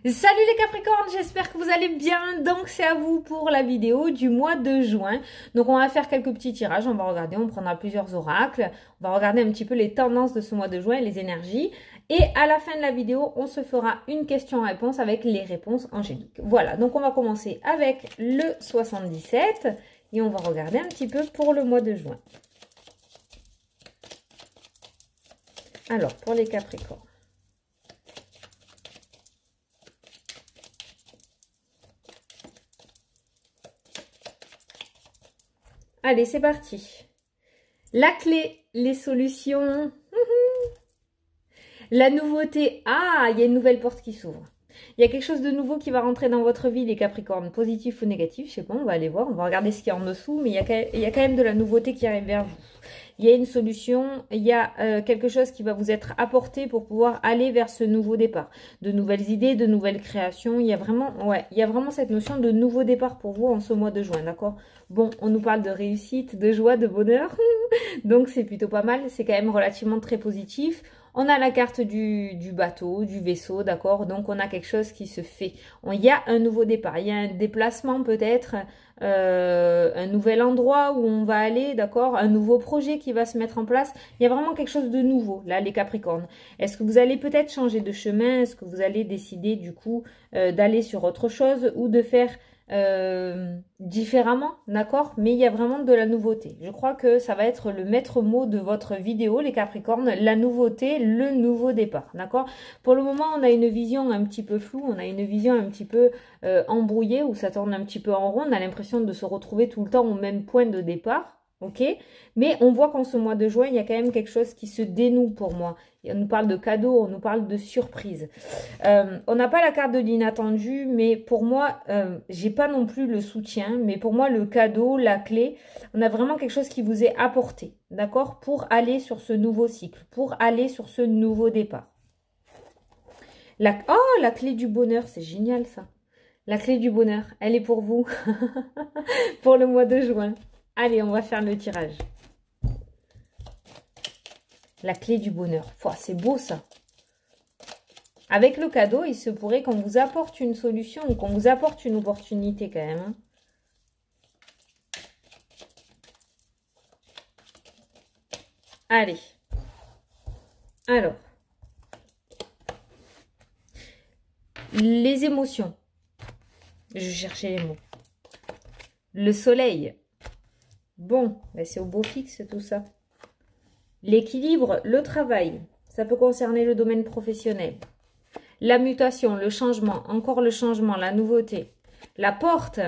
Salut les Capricornes, j'espère que vous allez bien. Donc c'est à vous pour la vidéo du mois de juin. Donc on va faire quelques petits tirages, on va regarder, on prendra plusieurs oracles. On va regarder un petit peu les tendances de ce mois de juin et les énergies. Et à la fin de la vidéo, on se fera une question-réponse avec les réponses angéliques. Voilà, donc on va commencer avec le 77 et on va regarder un petit peu pour le mois de juin. Alors, pour les Capricornes. Allez, c'est parti. La clé, les solutions, la nouveauté. Ah, il y a une nouvelle porte qui s'ouvre. Il y a quelque chose de nouveau qui va rentrer dans votre vie, les Capricornes, positif ou négatif, je sais pas, on va aller voir, on va regarder ce qu'il y a en dessous, mais il y a quand même de la nouveauté qui arrive vers vous. Il y a une solution, il y a quelque chose qui va vous être apporté pour pouvoir aller vers ce nouveau départ. De nouvelles idées, de nouvelles créations, il y a vraiment cette notion de nouveau départ pour vous en ce mois de juin, d'accord? Bon, on nous parle de réussite, de joie, de bonheur, donc c'est plutôt pas mal, c'est quand même relativement très positif. On a la carte du bateau, du vaisseau, d'accord? Donc, on a quelque chose qui se fait. Il y a un nouveau départ. Il y a un déplacement peut-être, un nouvel endroit où on va aller, d'accord? Un nouveau projet qui va se mettre en place. Il y a vraiment quelque chose de nouveau, là, les Capricornes. Est-ce que vous allez peut-être changer de chemin? Est-ce que vous allez décider, du coup, d'aller sur autre chose ou de faire différemment, d'accord? Mais il y a vraiment de la nouveauté. Je crois que ça va être le maître mot de votre vidéo, les Capricornes, la nouveauté, le nouveau départ, d'accord? Pour le moment, on a une vision un petit peu floue, on a une vision un petit peu embrouillée, où ça tourne un petit peu en rond, on a l'impression de se retrouver tout le temps au même point de départ. Ok, mais on voit qu'en ce mois de juin, il y a quand même quelque chose qui se dénoue pour moi. On nous parle de cadeaux, on nous parle de surprises. On n'a pas la carte de l'inattendu, mais pour moi, j'ai pas non plus le soutien, mais pour moi, le cadeau, la clé, on a vraiment quelque chose qui vous est apporté, d'accord, pour aller sur ce nouveau cycle, pour aller sur ce nouveau départ. Oh, la clé du bonheur, c'est génial ça. La clé du bonheur, elle est pour vous, pour le mois de juin. Allez, on va faire le tirage. La clé du bonheur. C'est beau ça. Avec le cadeau, il se pourrait qu'on vous apporte une solution ou qu'on vous apporte une opportunité quand même. Allez. Alors. Les émotions. Je cherchais les mots. Le soleil. Bon, ben c'est au beau fixe tout ça. L'équilibre, le travail. Ça peut concerner le domaine professionnel. La mutation, le changement, encore le changement, la nouveauté. La porte.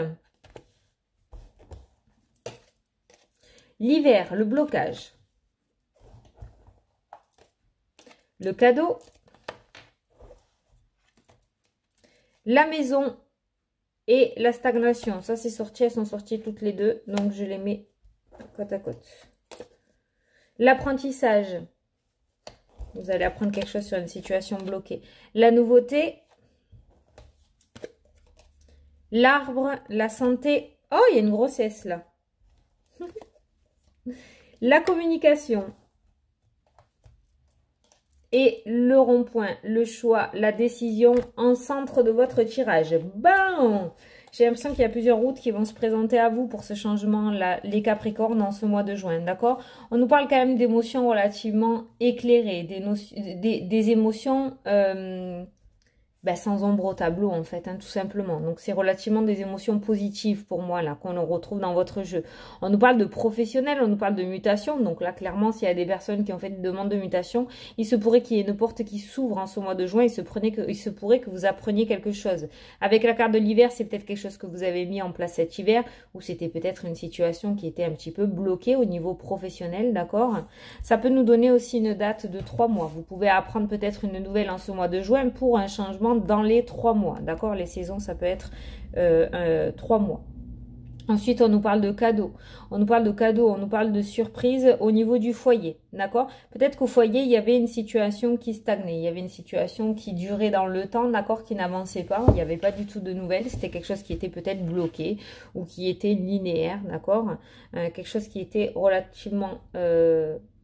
L'hiver, le blocage. Le cadeau. La maison et la stagnation. Ça, c'est sorti, elles sont sorties toutes les deux. Donc, je les mets côte à côte. L'apprentissage. Vous allez apprendre quelque chose sur une situation bloquée. La nouveauté. L'arbre, la santé. Oh, il y a une grossesse là. La communication. Et le rond-point, le choix, la décision en centre de votre tirage. Bon, j'ai l'impression qu'il y a plusieurs routes qui vont se présenter à vous pour ce changement-là, les Capricornes, en ce mois de juin, d'accord? On nous parle quand même d'émotions relativement éclairées, des émotions sans ombre au tableau en fait, tout simplement. Donc c'est relativement des émotions positives pour moi là qu'on retrouve dans votre jeu. On nous parle de professionnel, on nous parle de mutation. Donc là clairement s'il y a des personnes qui ont fait une demande de mutation, il se pourrait qu'il y ait une porte qui s'ouvre en ce mois de juin. Il se pourrait que vous appreniez quelque chose. Avec la carte de l'hiver, c'est peut-être quelque chose que vous avez mis en place cet hiver ou c'était peut-être une situation qui était un petit peu bloquée au niveau professionnel, d'accord? Ça peut nous donner aussi une date de 3 mois. Vous pouvez apprendre peut-être une nouvelle en ce mois de juin pour un changement dans les 3 mois, d'accord? Les saisons, ça peut être 3 mois. Ensuite, on nous parle de cadeaux. On nous parle de cadeaux, on nous parle de surprises au niveau du foyer, d'accord? Peut-être qu'au foyer, il y avait une situation qui stagnait. Il y avait une situation qui durait dans le temps, d'accord? Qui n'avançait pas. Il n'y avait pas du tout de nouvelles. C'était quelque chose qui était peut-être bloqué ou qui était linéaire, d'accord? Quelque chose qui était relativement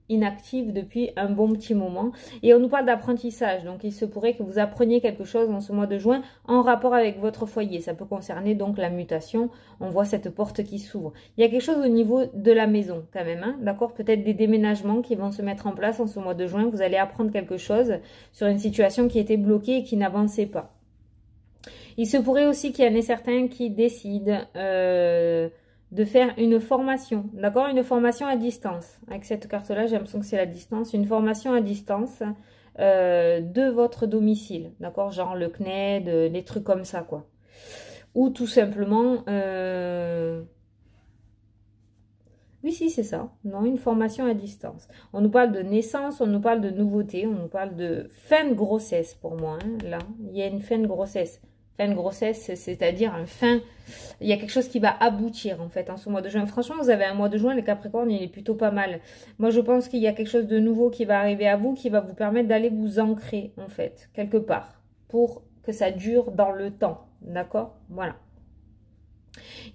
inactive depuis un bon petit moment. Et on nous parle d'apprentissage. Donc, il se pourrait que vous appreniez quelque chose en ce mois de juin en rapport avec votre foyer. Ça peut concerner donc la mutation. On voit cette porte qui s'ouvre. Il y a quelque chose au niveau de la maison quand même. Hein, d'accord? Peut-être des déménagements qui vont se mettre en place en ce mois de juin. Vous allez apprendre quelque chose sur une situation qui était bloquée et qui n'avançait pas. Il se pourrait aussi qu'il y en ait certains qui décident de faire une formation, d'accord? Une formation à distance. Avec cette carte-là, j'ai l'impression que c'est la distance. Une formation à distance de votre domicile, d'accord? Genre le CNED, des trucs comme ça, quoi. Ou tout simplement... Oui, si, c'est ça. Non, une formation à distance. On nous parle de naissance, on nous parle de nouveauté, on nous parle de fin de grossesse pour moi. Hein, là, il y a une fin de grossesse. Fin de grossesse, c'est-à-dire il y a quelque chose qui va aboutir en fait en ce mois de juin. Franchement, vous avez un mois de juin, les Capricornes, il est plutôt pas mal. Moi, je pense qu'il y a quelque chose de nouveau qui va arriver à vous, qui va vous permettre d'aller vous ancrer en fait, quelque part, pour que ça dure dans le temps. D'accord? Voilà.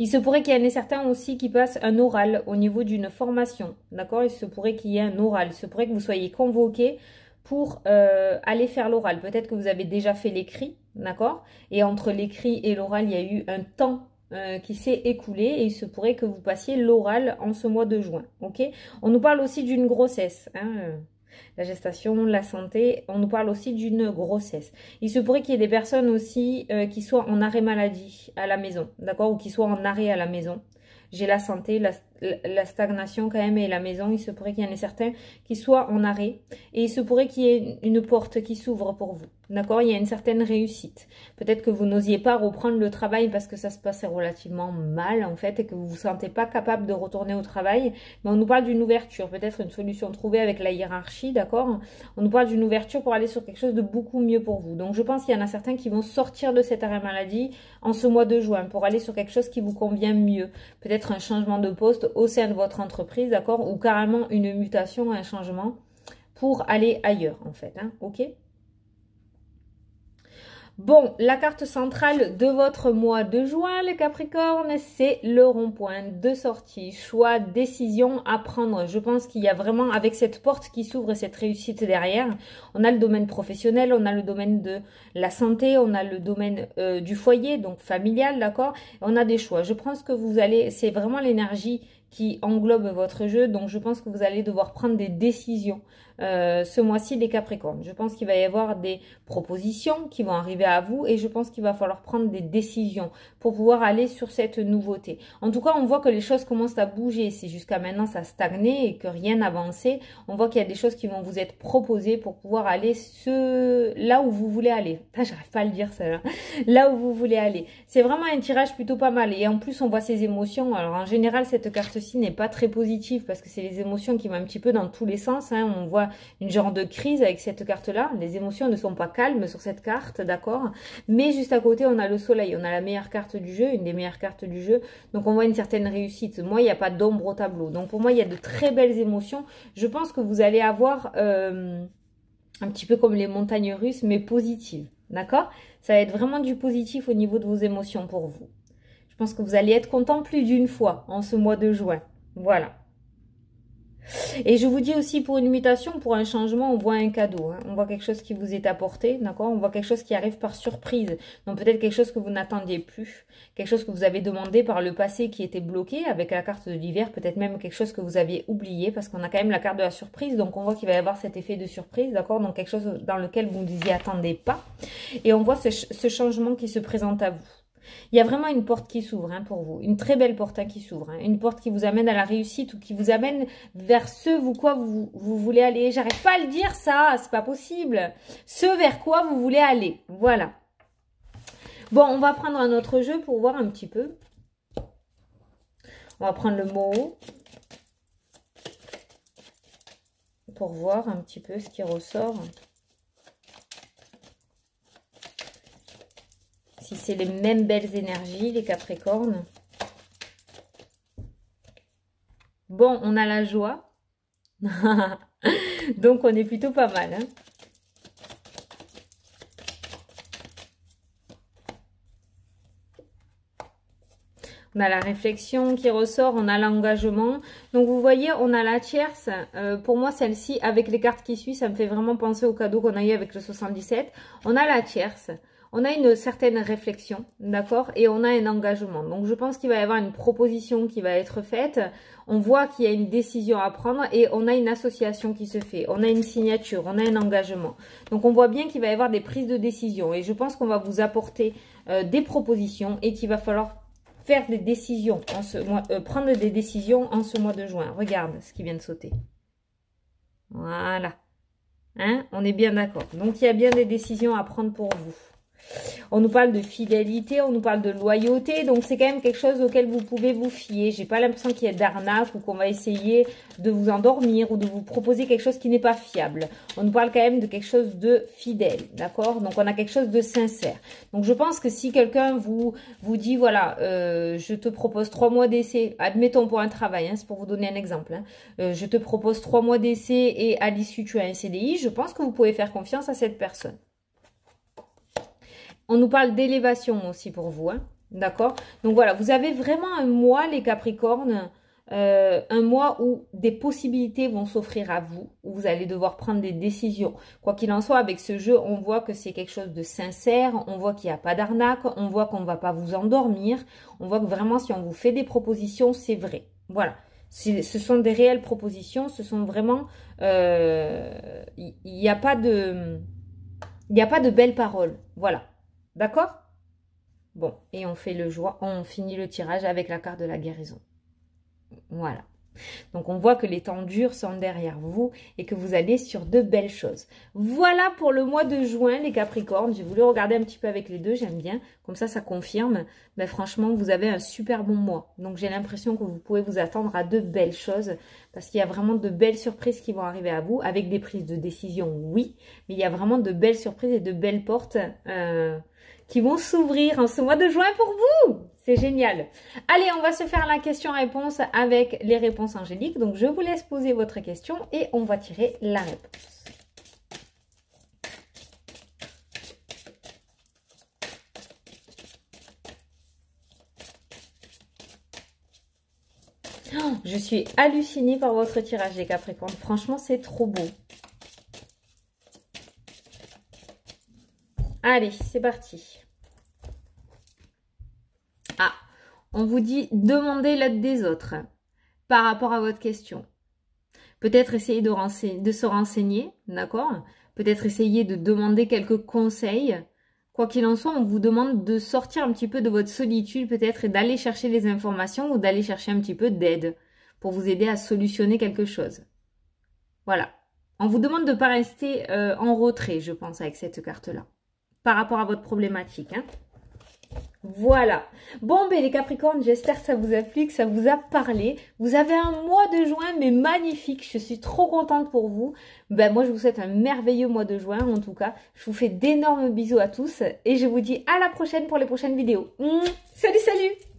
Il se pourrait qu'il y en ait certains aussi qui passent un oral au niveau d'une formation. D'accord? Il se pourrait qu'il y ait un oral. Il se pourrait que vous soyez convoqué pour aller faire l'oral. Peut-être que vous avez déjà fait l'écrit, d'accord? Et entre l'écrit et l'oral, il y a eu un temps qui s'est écoulé et il se pourrait que vous passiez l'oral en ce mois de juin, ok? On nous parle aussi d'une grossesse, hein, la gestation, la santé, on nous parle aussi d'une grossesse. Il se pourrait qu'il y ait des personnes aussi qui soient en arrêt maladie à la maison, d'accord? Ou qui soient en arrêt à la maison. J'ai la santé, la stagnation quand même et la maison. Il se pourrait qu'il y en ait certains qui soient en arrêt. Et il se pourrait qu'il y ait une porte qui s'ouvre pour vous. D'accord? Il y a une certaine réussite. Peut-être que vous n'osiez pas reprendre le travail parce que ça se passait relativement mal en fait et que vous ne vous sentez pas capable de retourner au travail. Mais on nous parle d'une ouverture, peut-être une solution trouvée avec la hiérarchie, d'accord? On nous parle d'une ouverture pour aller sur quelque chose de beaucoup mieux pour vous. Donc je pense qu'il y en a certains qui vont sortir de cet arrêt maladie en ce mois de juin pour aller sur quelque chose qui vous convient mieux. Peut-être un changement de poste au sein de votre entreprise, d'accord? Ou carrément une mutation, un changement pour aller ailleurs en fait, hein, ok? Bon, la carte centrale de votre mois de juin, les Capricornes, c'est le rond-point de sortie, choix, décision à prendre. Je pense qu'il y a vraiment, avec cette porte qui s'ouvre et cette réussite derrière, on a le domaine professionnel, on a le domaine de la santé, on a le domaine du foyer, donc familial, d'accord? On a des choix. Je pense que vous allez, c'est vraiment l'énergie qui englobe votre jeu, donc je pense que vous allez devoir prendre des décisions ce mois-ci les Capricornes. Je pense qu'il va y avoir des propositions qui vont arriver à vous et je pense qu'il va falloir prendre des décisions pour pouvoir aller sur cette nouveauté. En tout cas, on voit que les choses commencent à bouger. Si jusqu'à maintenant ça stagnait et que rien n'avançait, on voit qu'il y a des choses qui vont vous être proposées pour pouvoir aller là où vous voulez aller. J'arrive pas à le dire ça là. Là où vous voulez aller. C'est vraiment un tirage plutôt pas mal et en plus on voit ces émotions. Alors en général, cette carte-ci n'est pas très positive parce que c'est les émotions qui vont un petit peu dans tous les sens. Hein. On voit une genre de crise avec cette carte-là. Les émotions ne sont pas calmes sur cette carte, d'accord? Mais juste à côté, on a le soleil. On a la meilleure carte du jeu, une des meilleures cartes du jeu. Donc, on voit une certaine réussite. Moi, il n'y a pas d'ombre au tableau. Donc, pour moi, il y a de très belles émotions. Je pense que vous allez avoir un petit peu comme les montagnes russes, mais positives, d'accord? Ça va être vraiment du positif au niveau de vos émotions pour vous. Je pense que vous allez être content plus d'une fois en ce mois de juin. Voilà. Et je vous dis aussi pour une mutation, pour un changement, on voit un cadeau. Hein. On voit quelque chose qui vous est apporté, d'accord? On voit quelque chose qui arrive par surprise. Donc peut-être quelque chose que vous n'attendiez plus. Quelque chose que vous avez demandé par le passé qui était bloqué avec la carte de l'hiver. Peut-être même quelque chose que vous aviez oublié parce qu'on a quand même la carte de la surprise. Donc on voit qu'il va y avoir cet effet de surprise, d'accord? Donc quelque chose dans lequel vous ne vous y attendez pas. Et on voit ce changement qui se présente à vous. Il y a vraiment une porte qui s'ouvre hein, pour vous, une très belle porte hein, qui s'ouvre, hein, une porte qui vous amène à la réussite ou qui vous amène vers ce quoi vous voulez aller. J'arrive pas à le dire ça, c'est pas possible. Ce vers quoi vous voulez aller, voilà. Bon, on va prendre un autre jeu pour voir un petit peu. On va prendre le mot pour voir un petit peu ce qui ressort. Si c'est les mêmes belles énergies, les Capricornes. Bon, on a la joie. Donc, on est plutôt pas mal. Hein. On a la réflexion qui ressort, on a l'engagement. Donc, vous voyez, on a la tierce. Pour moi, celle-ci, avec les cartes qui suivent, ça me fait vraiment penser au cadeau qu'on a eu avec le 77. On a la tierce. On a une certaine réflexion, d'accord? Et on a un engagement. Donc, je pense qu'il va y avoir une proposition qui va être faite. On voit qu'il y a une décision à prendre et on a une association qui se fait. On a une signature, on a un engagement. Donc, on voit bien qu'il va y avoir des prises de décision. Et je pense qu'on va vous apporter des propositions et qu'il va falloir faire des décisions en ce mois, prendre des décisions en ce mois de juin. Regarde ce qui vient de sauter. Voilà. Hein? On est bien d'accord. Donc, il y a bien des décisions à prendre pour vous. On nous parle de fidélité, on nous parle de loyauté, donc c'est quand même quelque chose auquel vous pouvez vous fier. J'ai pas l'impression qu'il y ait d'arnaque ou qu'on va essayer de vous endormir ou de vous proposer quelque chose qui n'est pas fiable. On nous parle quand même de quelque chose de fidèle, d'accord? Donc on a quelque chose de sincère. Donc je pense que si quelqu'un vous dit, voilà, je te propose 3 mois d'essai, admettons pour un travail, hein, c'est pour vous donner un exemple, hein, je te propose 3 mois d'essai et à l'issue tu as un CDI, je pense que vous pouvez faire confiance à cette personne. On nous parle d'élévation aussi pour vous, hein, d'accord? Donc voilà, vous avez vraiment un mois, les Capricornes, un mois où des possibilités vont s'offrir à vous, où vous allez devoir prendre des décisions. Quoi qu'il en soit, avec ce jeu, on voit que c'est quelque chose de sincère, on voit qu'il n'y a pas d'arnaque, on voit qu'on ne va pas vous endormir, on voit que vraiment, si on vous fait des propositions, c'est vrai. Voilà. Ce sont des réelles propositions, ce sont vraiment... Il n'y a pas de... Il n'y a pas de belles paroles. Voilà. D'accord? Bon, et on fait on finit le tirage avec la carte de la guérison. Voilà. Donc, on voit que les temps durs sont derrière vous et que vous allez sur de belles choses. Voilà pour le mois de juin, les Capricornes. J'ai voulu regarder un petit peu avec les deux, j'aime bien. Comme ça confirme. Mais franchement, vous avez un super bon mois. Donc, j'ai l'impression que vous pouvez vous attendre à de belles choses parce qu'il y a vraiment de belles surprises qui vont arriver à vous avec des prises de décision, oui. Mais il y a vraiment de belles surprises et de belles portes qui vont s'ouvrir en ce mois de juin pour vous. C'est génial. Allez, on va se faire la question-réponse avec les réponses angéliques. Donc, je vous laisse poser votre question et on va tirer la réponse. Oh, je suis hallucinée par votre tirage, les Capricornes. Franchement, c'est trop beau. Allez, c'est parti. Ah, on vous dit demandez l'aide des autres par rapport à votre question. Peut-être essayer de se renseigner, d'accord? Peut-être essayer de demander quelques conseils. Quoi qu'il en soit, on vous demande de sortir un petit peu de votre solitude peut-être et d'aller chercher les informations ou d'aller chercher un petit peu d'aide pour vous aider à solutionner quelque chose. Voilà. On vous demande de ne pas rester en retrait, je pense, avec cette carte-là. Par rapport à votre problématique, hein. Voilà. Bon, ben les Capricornes, j'espère que ça vous a plu, que ça vous a parlé. Vous avez un mois de juin, mais magnifique. Je suis trop contente pour vous. Ben moi, je vous souhaite un merveilleux mois de juin, en tout cas. Je vous fais d'énormes bisous à tous et je vous dis à la prochaine pour les prochaines vidéos. Salut, salut!